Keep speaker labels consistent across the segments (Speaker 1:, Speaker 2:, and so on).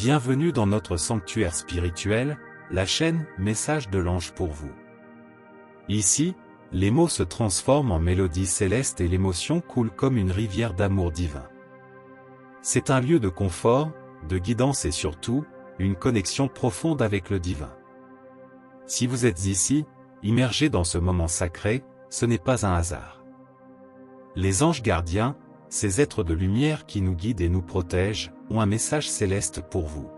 Speaker 1: Bienvenue dans notre sanctuaire spirituel, la chaîne Message de l'Ange pour vous. Ici, les mots se transforment en mélodies célestes et l'émotion coule comme une rivière d'amour divin. C'est un lieu de confort, de guidance et surtout, une connexion profonde avec le divin. Si vous êtes ici, immergé dans ce moment sacré, ce n'est pas un hasard. Les anges gardiens, ces êtres de lumière qui nous guident et nous protègent, ont un message céleste pour vous.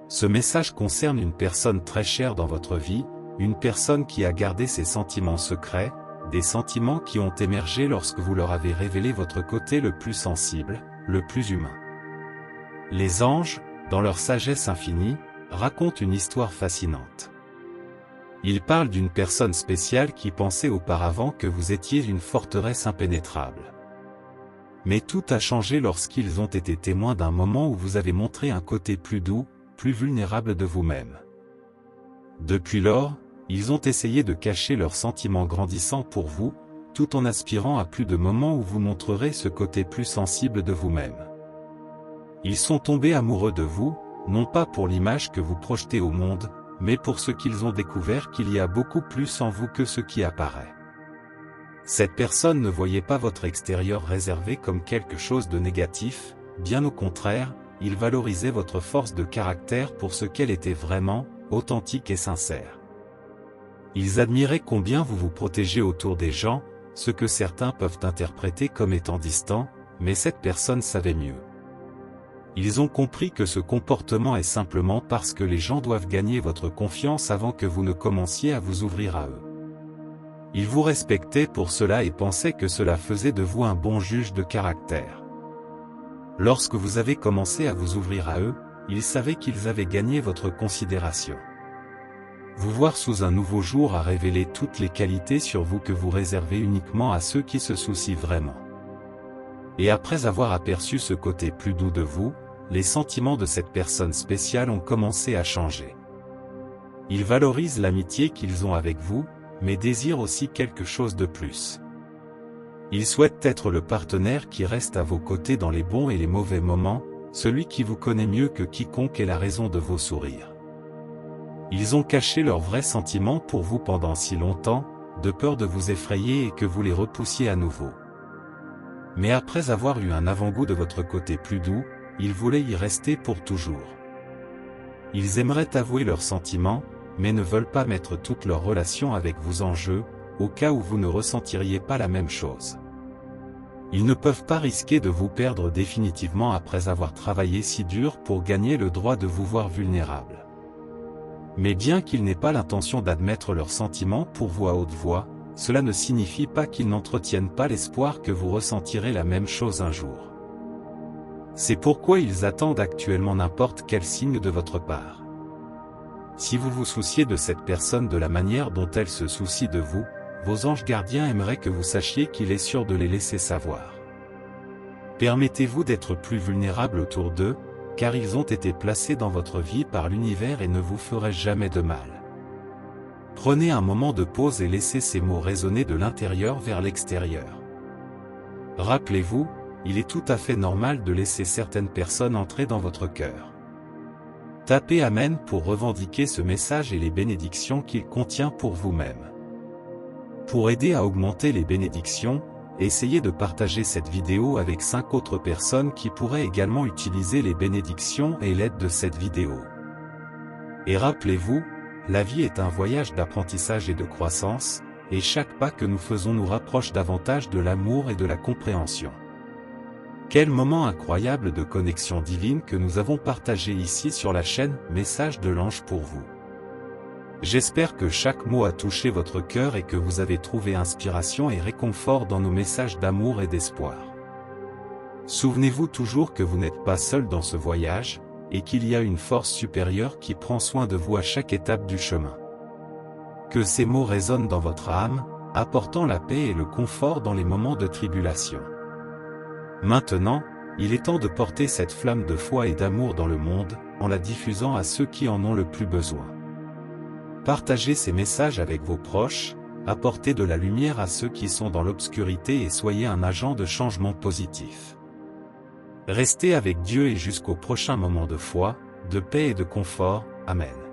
Speaker 1: Ce message concerne une personne très chère dans votre vie, une personne qui a gardé ses sentiments secrets, des sentiments qui ont émergé lorsque vous leur avez révélé votre côté le plus sensible, le plus humain. Les anges, dans leur sagesse infinie, racontent une histoire fascinante. Ils parlent d'une personne spéciale qui pensait auparavant que vous étiez une forteresse impénétrable. Mais tout a changé lorsqu'ils ont été témoins d'un moment où vous avez montré un côté plus doux, plus vulnérable de vous-même. Depuis lors, ils ont essayé de cacher leurs sentiments grandissants pour vous, tout en aspirant à plus de moments où vous montrerez ce côté plus sensible de vous-même. Ils sont tombés amoureux de vous, non pas pour l'image que vous projetez au monde, mais pour ce qu'ils ont découvert qu'il y a beaucoup plus en vous que ce qui apparaît. Cette personne ne voyait pas votre extérieur réservé comme quelque chose de négatif, bien au contraire, il valorisait votre force de caractère pour ce qu'elle était vraiment, authentique et sincère. Ils admiraient combien vous vous protégez autour des gens, ce que certains peuvent interpréter comme étant distant, mais cette personne savait mieux. Ils ont compris que ce comportement est simplement parce que les gens doivent gagner votre confiance avant que vous ne commenciez à vous ouvrir à eux. Ils vous respectaient pour cela et pensaient que cela faisait de vous un bon juge de caractère. Lorsque vous avez commencé à vous ouvrir à eux, ils savaient qu'ils avaient gagné votre considération. Vous voir sous un nouveau jour a révélé toutes les qualités sur vous que vous réservez uniquement à ceux qui se soucient vraiment. Et après avoir aperçu ce côté plus doux de vous, les sentiments de cette personne spéciale ont commencé à changer. Ils valorisent l'amitié qu'ils ont avec vous, mais désirent aussi quelque chose de plus. Ils souhaitent être le partenaire qui reste à vos côtés dans les bons et les mauvais moments, celui qui vous connaît mieux que quiconque est la raison de vos sourires. Ils ont caché leurs vrais sentiments pour vous pendant si longtemps, de peur de vous effrayer et que vous les repoussiez à nouveau. Mais après avoir eu un avant-goût de votre côté plus doux, ils voulaient y rester pour toujours. Ils aimeraient avouer leurs sentiments, mais ne veulent pas mettre toute leur relation avec vous en jeu, au cas où vous ne ressentiriez pas la même chose. Ils ne peuvent pas risquer de vous perdre définitivement après avoir travaillé si dur pour gagner le droit de vous voir vulnérable. Mais bien qu'ils n'aient pas l'intention d'admettre leurs sentiments pour vous à haute voix, cela ne signifie pas qu'ils n'entretiennent pas l'espoir que vous ressentirez la même chose un jour. C'est pourquoi ils attendent actuellement n'importe quel signe de votre part. Si vous vous souciez de cette personne de la manière dont elle se soucie de vous, vos anges gardiens aimeraient que vous sachiez qu'il est sûr de les laisser savoir. Permettez-vous d'être plus vulnérable autour d'eux, car ils ont été placés dans votre vie par l'univers et ne vous feraient jamais de mal. Prenez un moment de pause et laissez ces mots résonner de l'intérieur vers l'extérieur. Rappelez-vous, il est tout à fait normal de laisser certaines personnes entrer dans votre cœur. Tapez Amen pour revendiquer ce message et les bénédictions qu'il contient pour vous-même. Pour aider à augmenter les bénédictions, essayez de partager cette vidéo avec 5 autres personnes qui pourraient également utiliser les bénédictions et l'aide de cette vidéo. Et rappelez-vous, la vie est un voyage d'apprentissage et de croissance, et chaque pas que nous faisons nous rapproche davantage de l'amour et de la compréhension. Quel moment incroyable de connexion divine que nous avons partagé ici sur la chaîne Message de l'Ange pour vous. J'espère que chaque mot a touché votre cœur et que vous avez trouvé inspiration et réconfort dans nos messages d'amour et d'espoir. Souvenez-vous toujours que vous n'êtes pas seul dans ce voyage, et qu'il y a une force supérieure qui prend soin de vous à chaque étape du chemin. Que ces mots résonnent dans votre âme, apportant la paix et le confort dans les moments de tribulation. Maintenant, il est temps de porter cette flamme de foi et d'amour dans le monde, en la diffusant à ceux qui en ont le plus besoin. Partagez ces messages avec vos proches, apportez de la lumière à ceux qui sont dans l'obscurité et soyez un agent de changement positif. Restez avec Dieu et jusqu'au prochain moment de foi, de paix et de confort. Amen.